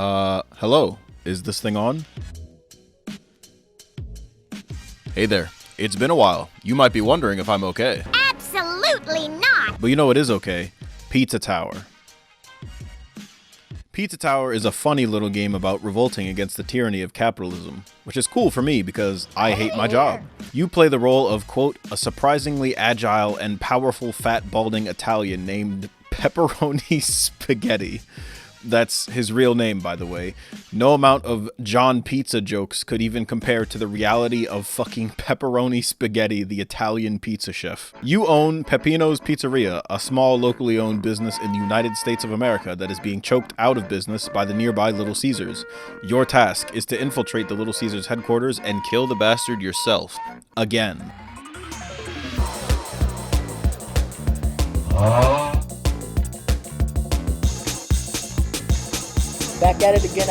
Hello. Is this thing on? Hey there. It's been a while. You might be wondering if I'm okay. Absolutely not! But you know what is okay? Pizza Tower. Pizza Tower is a funny little game about revolting against the tyranny of capitalism, which is cool for me because I hate my job. You play the role of, quote, a surprisingly agile and powerful fat balding Italian named Pepperoni Spaghetti. That's his real name, by the way. No amount of John Pizza jokes could even compare to the reality of fucking Pepperoni Spaghetti, the Italian pizza chef. You own Peppino's Pizzeria, a small locally owned business in the United States of America that is being choked out of business by the nearby Little Caesars. Your task is to infiltrate the Little Caesars headquarters and kill the bastard yourself. Again. Back at it again.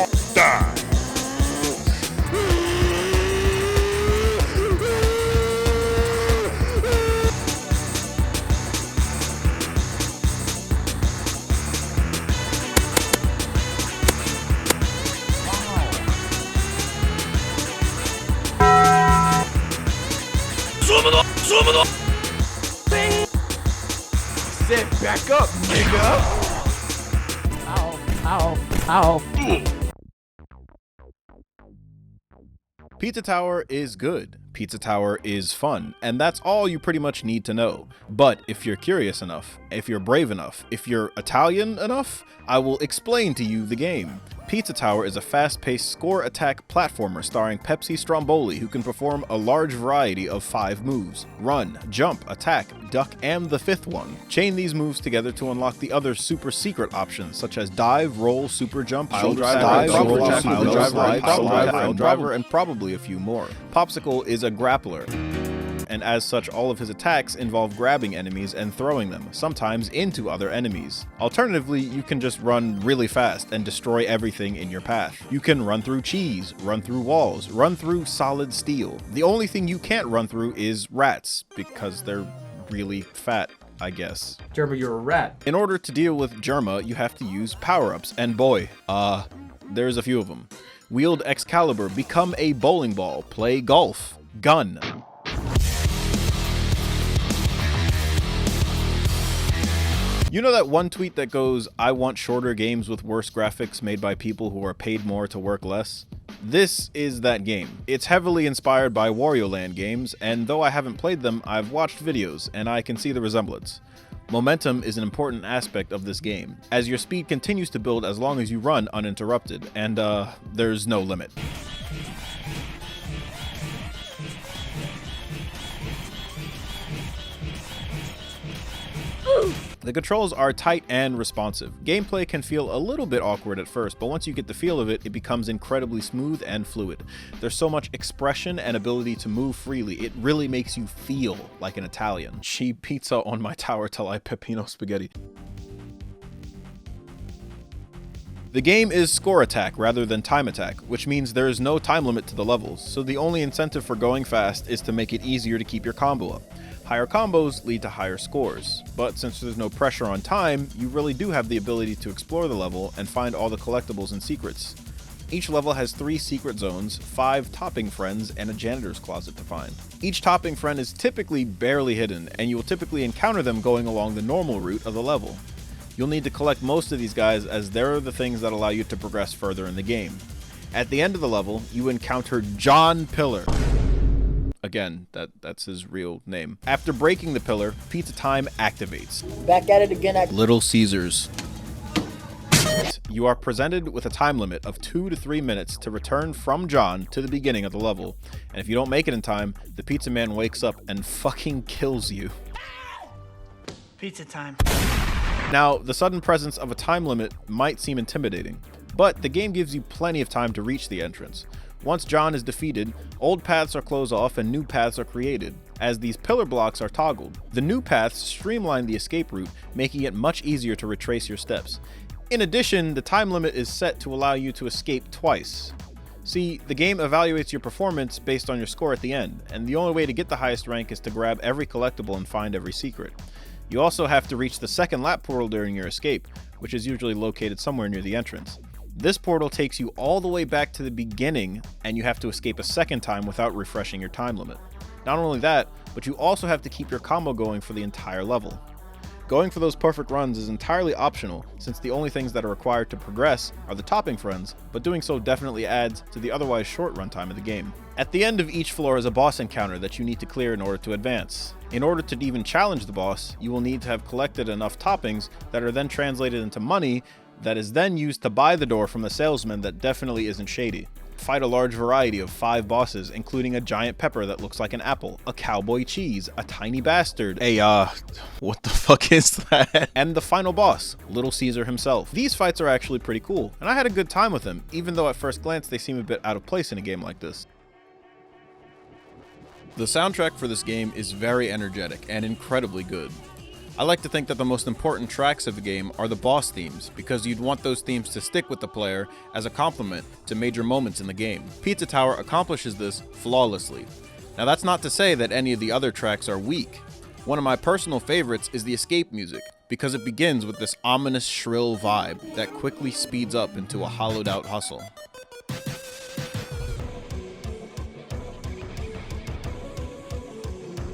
Sit back up, nigga. Ow. Pizza Tower is good. Pizza Tower is fun, and that's all you pretty much need to know. But if you're curious enough, if you're brave enough, if you're Italian enough, I will explain to you the game. Pizza Tower is a fast-paced score attack platformer starring Pepsi Stromboli, who can perform a large variety of 5 moves: run, jump, attack, duck, and the 5th one. Chain these moves together to unlock the other super secret options, such as dive, roll, super jump, pile driver, and probably a few more. Popsicle is a grappler, and as such all of his attacks involve grabbing enemies and throwing them, sometimes into other enemies. Alternatively, you can just run really fast and destroy everything in your path. You can run through cheese, run through walls, run through solid steel. The only thing you can't run through is rats, because they're really fat, I guess. Germa, you're a rat. In order to deal with Germa, you have to use power-ups, and boy, there's a few of them. Wield Excalibur, become a bowling ball, play golf, gun. You know that one tweet that goes, "I want shorter games with worse graphics made by people who are paid more to work less"? This is that game. It's heavily inspired by Wario Land games, and though I haven't played them, I've watched videos, and I can see the resemblance. Momentum is an important aspect of this game, as your speed continues to build as long as you run uninterrupted, and there's no limit. The controls are tight and responsive. Gameplay can feel a little bit awkward at first, but once you get the feel of it, it becomes incredibly smooth and fluid. There's so much expression and ability to move freely, it really makes you feel like an Italian. Cheap pizza on my tower till I Peppino Spaghetti. The game is score attack rather than time attack, which means there is no time limit to the levels, so the only incentive for going fast is to make it easier to keep your combo up. Higher combos lead to higher scores, but since there's no pressure on time, you really do have the ability to explore the level and find all the collectibles and secrets. Each level has 3 secret zones, 5 topping friends, and a janitor's closet to find. Each topping friend is typically barely hidden, and you will typically encounter them going along the normal route of the level. You'll need to collect most of these guys, as they're the things that allow you to progress further in the game. At the end of the level, you encounter John Pillar. Again, that's his real name. After breaking the pillar, Pizza Time activates. Back at it again. Little Caesars. You are presented with a time limit of 2 to 3 minutes to return from John to the beginning of the level. And if you don't make it in time, the pizza man wakes up and fucking kills you. Pizza time. Now, the sudden presence of a time limit might seem intimidating, but the game gives you plenty of time to reach the entrance. Once John is defeated, old paths are closed off and new paths are created, as these pillar blocks are toggled. The new paths streamline the escape route, making it much easier to retrace your steps. In addition, the time limit is set to allow you to escape twice. See, the game evaluates your performance based on your score at the end, and the only way to get the highest rank is to grab every collectible and find every secret. You also have to reach the second lap portal during your escape, which is usually located somewhere near the entrance. This portal takes you all the way back to the beginning, and you have to escape a second time without refreshing your time limit. Not only that, but you also have to keep your combo going for the entire level. Going for those perfect runs is entirely optional, since the only things that are required to progress are the topping friends, but doing so definitely adds to the otherwise short runtime of the game. At the end of each floor is a boss encounter that you need to clear in order to advance. In order to even challenge the boss, you will need to have collected enough toppings that are then translated into money that is then used to buy the door from the salesman that definitely isn't shady. Fight a large variety of 5 bosses, including a giant pepper that looks like an apple, a cowboy cheese, a tiny bastard, what the fuck is that? And the final boss, Little Caesar himself. These fights are actually pretty cool, and I had a good time with them, even though at first glance they seem a bit out of place in a game like this. The soundtrack for this game is very energetic and incredibly good. I like to think that the most important tracks of the game are the boss themes, because you'd want those themes to stick with the player as a complement to major moments in the game. Pizza Tower accomplishes this flawlessly. Now that's not to say that any of the other tracks are weak. One of my personal favorites is the escape music, because it begins with this ominous shrill vibe that quickly speeds up into a hollowed out hustle.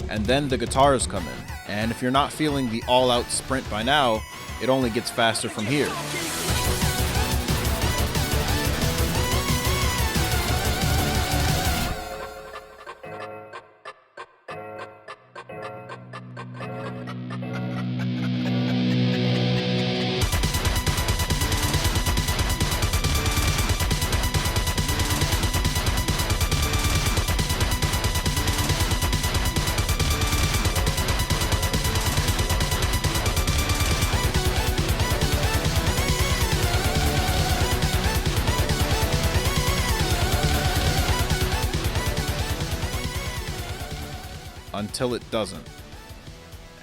And then the guitars come in, and if you're not feeling the all-out sprint by now, it only gets faster from here. Until it doesn't.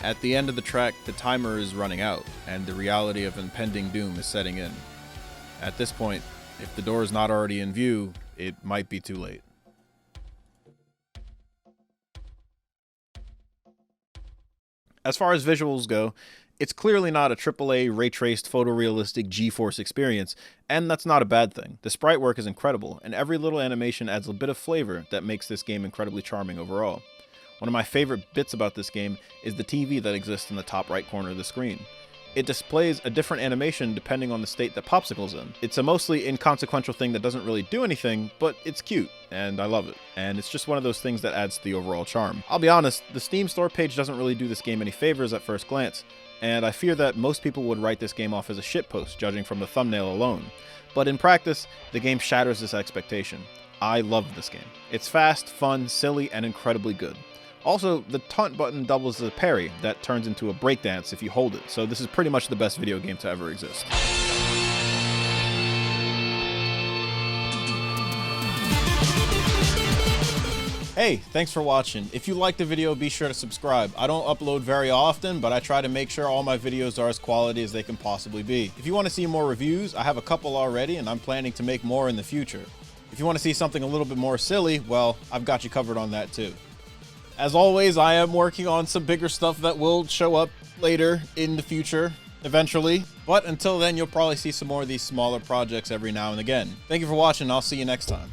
At the end of the track, the timer is running out, and the reality of impending doom is setting in. At this point, if the door is not already in view, it might be too late. As far as visuals go, it's clearly not a AAA ray-traced photorealistic GeForce experience, and that's not a bad thing. The sprite work is incredible, and every little animation adds a bit of flavor that makes this game incredibly charming overall. One of my favorite bits about this game is the TV that exists in the top right corner of the screen. It displays a different animation depending on the state that Popsicle's in. It's a mostly inconsequential thing that doesn't really do anything, but it's cute, and I love it. And it's just one of those things that adds to the overall charm. I'll be honest, the Steam store page doesn't really do this game any favors at first glance, and I fear that most people would write this game off as a shitpost, judging from the thumbnail alone. But in practice, the game shatters this expectation. I love this game. It's fast, fun, silly, and incredibly good. Also, the taunt button doubles as a parry that turns into a breakdance if you hold it, so this is pretty much the best video game to ever exist. Hey, thanks for watching. If you liked the video, be sure to subscribe. I don't upload very often, but I try to make sure all my videos are as quality as they can possibly be. If you want to see more reviews, I have a couple already, and I'm planning to make more in the future. If you want to see something a little bit more silly, well, I've got you covered on that too. As always, I am working on some bigger stuff that will show up later in the future, eventually. But until then, you'll probably see some more of these smaller projects every now and again. Thank you for watching, and I'll see you next time.